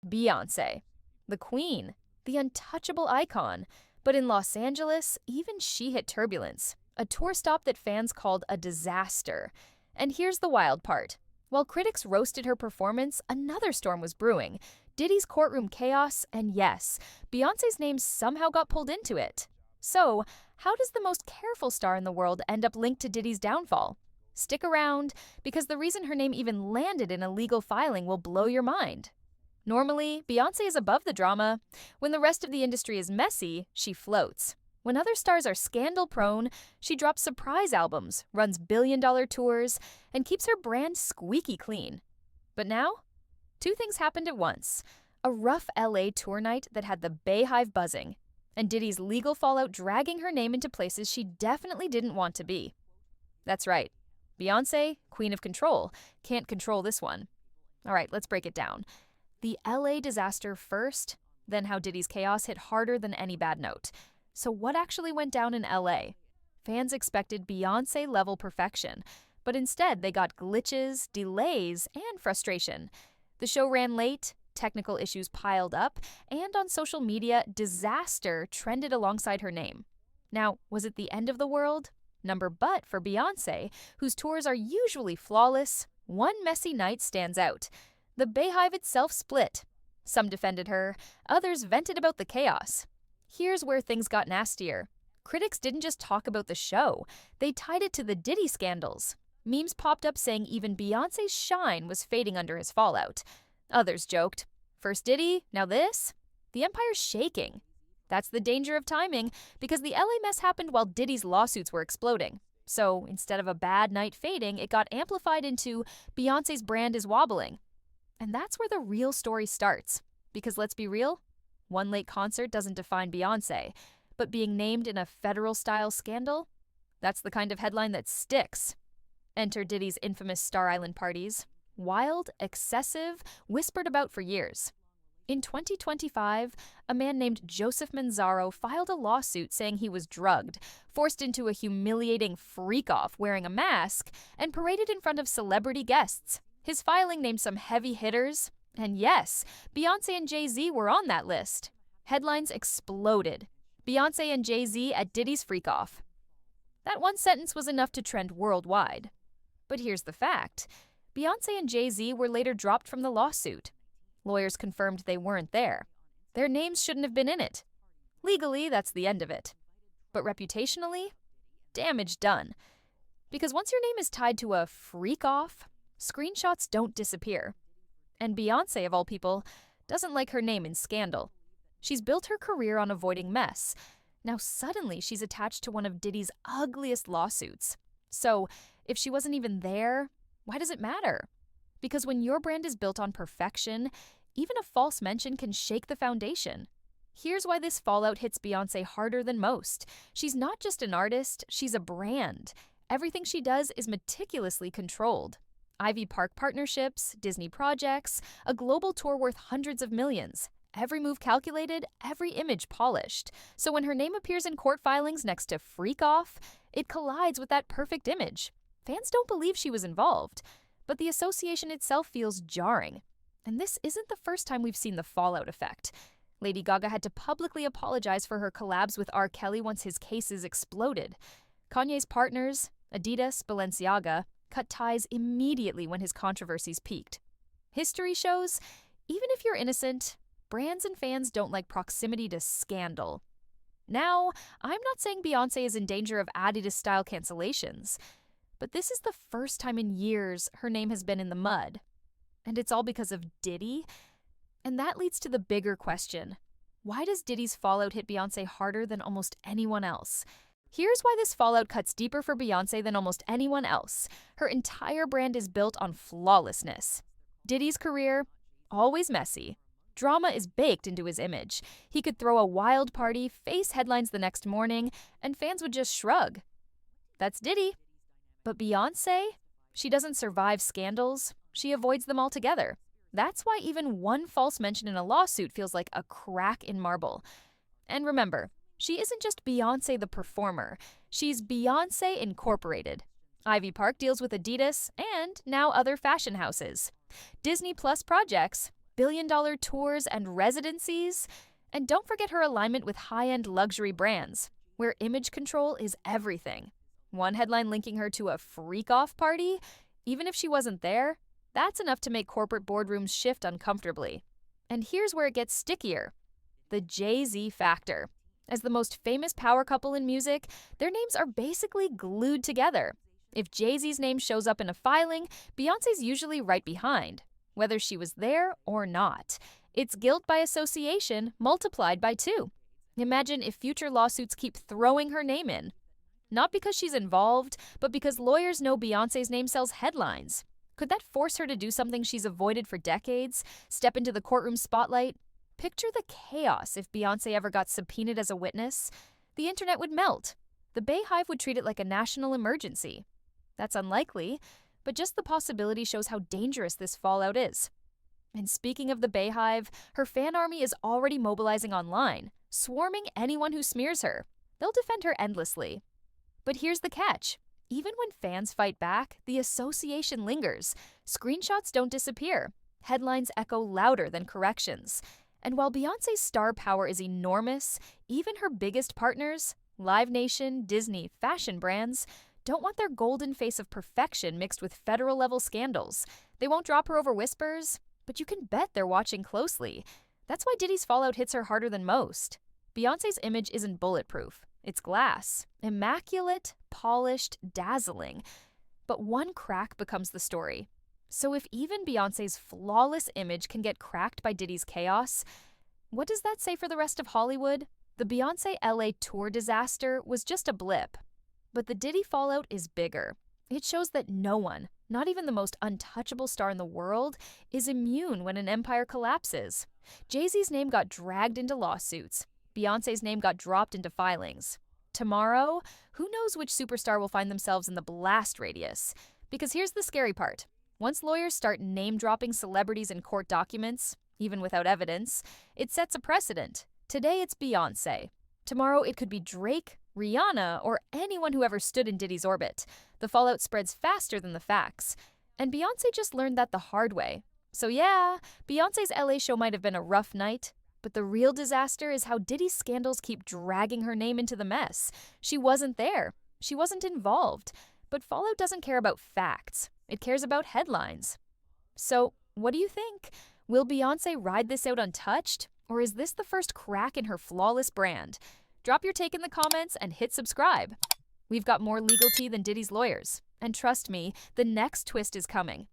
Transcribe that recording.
Beyonce, the queen, the untouchable icon. But in Los Angeles, even she hit turbulence, a tour stop that fans called a disaster. And here's the wild part. While critics roasted her performance, another storm was brewing. Diddy's courtroom chaos, and yes, Beyonce's name somehow got pulled into it. So, how does the most careful star in the world end up linked to Diddy's downfall? Stick around, because the reason her name even landed in a legal filing will blow your mind. Normally, Beyonce is above the drama. When the rest of the industry is messy, she floats. When other stars are scandal-prone, she drops surprise albums, runs billion-dollar tours, and keeps her brand squeaky clean. But now, two things happened at once. A rough LA tour night that had the BeyHive buzzing, and Diddy's legal fallout dragging her name into places she definitely didn't want to be. That's right. Beyonce, queen of control, can't control this one. All right, let's break it down. The LA disaster first, then how Diddy's chaos hit harder than any bad note. So what actually went down in LA? Fans expected Beyonce-level perfection, but instead they got glitches, delays, and frustration. The show ran late, technical issues piled up, and on social media, disaster trended alongside her name. Now, was it the end of the world? Number but for Beyonce, whose tours are usually flawless, one messy night stands out. The BeyHive itself split. Some defended her, others vented about the chaos. Here's where things got nastier. Critics didn't just talk about the show, they tied it to the Diddy scandals. Memes popped up saying even Beyonce's shine was fading under his fallout. Others joked, first Diddy, now this? The empire's shaking. That's the danger of timing, because the LA mess happened while Diddy's lawsuits were exploding. So instead of a bad night fading, it got amplified into Beyonce's brand is wobbling. And that's where the real story starts. Because let's be real, one late concert doesn't define Beyonce, but being named in a federal-style scandal? That's the kind of headline that sticks. Enter Diddy's infamous Star Island parties. Wild, excessive, whispered about for years. In 2025, a man named Joseph Manzaro filed a lawsuit saying he was drugged, forced into a humiliating freak-off wearing a mask, and paraded in front of celebrity guests. His filing named some heavy hitters, and yes, Beyoncé and Jay-Z were on that list. Headlines exploded. Beyoncé and Jay-Z at Diddy's freak-off. That one sentence was enough to trend worldwide. But here's the fact. Beyoncé and Jay-Z were later dropped from the lawsuit. Lawyers confirmed they weren't there. Their names shouldn't have been in it. Legally, that's the end of it. But reputationally, damage done. Because once your name is tied to a freak-off, screenshots don't disappear. And Beyoncé, of all people, doesn't like her name in scandal. She's built her career on avoiding mess. Now suddenly she's attached to one of Diddy's ugliest lawsuits. So, if she wasn't even there, why does it matter? Because when your brand is built on perfection, even a false mention can shake the foundation. Here's why this fallout hits Beyoncé harder than most. She's not just an artist, she's a brand. Everything she does is meticulously controlled. Ivy Park partnerships, Disney projects, a global tour worth hundreds of millions. Every move calculated, every image polished. So when her name appears in court filings next to Freak Off, it collides with that perfect image. Fans don't believe she was involved, but the association itself feels jarring. And this isn't the first time we've seen the fallout effect. Lady Gaga had to publicly apologize for her collabs with R. Kelly once his cases exploded. Kanye's partners, Adidas, Balenciaga, cut ties immediately when his controversies peaked. History shows, even if you're innocent, brands and fans don't like proximity to scandal. Now, I'm not saying Beyoncé is in danger of Adidas-style cancellations, but this is the first time in years her name has been in the mud. And it's all because of Diddy? And that leads to the bigger question. Why does Diddy's fallout hit Beyoncé harder than almost anyone else? Here's why this fallout cuts deeper for Beyoncé than almost anyone else. Her entire brand is built on flawlessness. Diddy's career, always messy. Drama is baked into his image. He could throw a wild party, face headlines the next morning, and fans would just shrug. That's Diddy. But Beyoncé? She doesn't survive scandals. She avoids them altogether. That's why even one false mention in a lawsuit feels like a crack in marble. And remember, she isn't just Beyoncé the performer. She's Beyonce Incorporated. Ivy Park deals with Adidas and now other fashion houses. Disney Plus projects, billion-dollar tours and residencies. And don't forget her alignment with high-end luxury brands, where image control is everything. One headline linking her to a freak-off party, even if she wasn't there, that's enough to make corporate boardrooms shift uncomfortably. And here's where it gets stickier: the Jay-Z factor. As the most famous power couple in music, their names are basically glued together. If Jay-Z's name shows up in a filing, Beyonce's usually right behind, whether she was there or not. It's guilt by association multiplied by 2. Imagine if future lawsuits keep throwing her name in. Not because she's involved, but because lawyers know Beyonce's name sells headlines. Could that force her to do something she's avoided for decades? Step into the courtroom spotlight? Picture the chaos if Beyonce ever got subpoenaed as a witness. The internet would melt. The BeyHive would treat it like a national emergency. That's unlikely, but just the possibility shows how dangerous this fallout is. And speaking of the BeyHive, her fan army is already mobilizing online, swarming anyone who smears her. They'll defend her endlessly. But here's the catch. Even when fans fight back, the association lingers. Screenshots don't disappear. Headlines echo louder than corrections. And while Beyonce's star power is enormous, even her biggest partners, Live Nation, Disney, fashion brands, don't want their golden face of perfection mixed with federal-level scandals. They won't drop her over whispers, but you can bet they're watching closely. That's why Diddy's fallout hits her harder than most. Beyonce's image isn't bulletproof. It's glass. Immaculate, polished, dazzling. But one crack becomes the story. So if even Beyonce's flawless image can get cracked by Diddy's chaos, what does that say for the rest of Hollywood? The Beyonce LA tour disaster was just a blip. But the Diddy fallout is bigger. It shows that no one, not even the most untouchable star in the world, is immune when an empire collapses. Jay-Z's name got dragged into lawsuits. Beyonce's name got dropped into filings. Tomorrow, who knows which superstar will find themselves in the blast radius? Because here's the scary part. Once lawyers start name-dropping celebrities in court documents, even without evidence, it sets a precedent. Today it's Beyonce. Tomorrow it could be Drake, Rihanna, or anyone who ever stood in Diddy's orbit. The fallout spreads faster than the facts. And Beyonce just learned that the hard way. So yeah, Beyonce's LA show might have been a rough night, but the real disaster is how Diddy's scandals keep dragging her name into the mess. She wasn't there. She wasn't involved. But fallout doesn't care about facts. It cares about headlines. So, what do you think? Will Beyonce ride this out untouched? Or is this the first crack in her flawless brand? Drop your take in the comments and hit subscribe. We've got more legal tea than Diddy's lawyers. And trust me, the next twist is coming.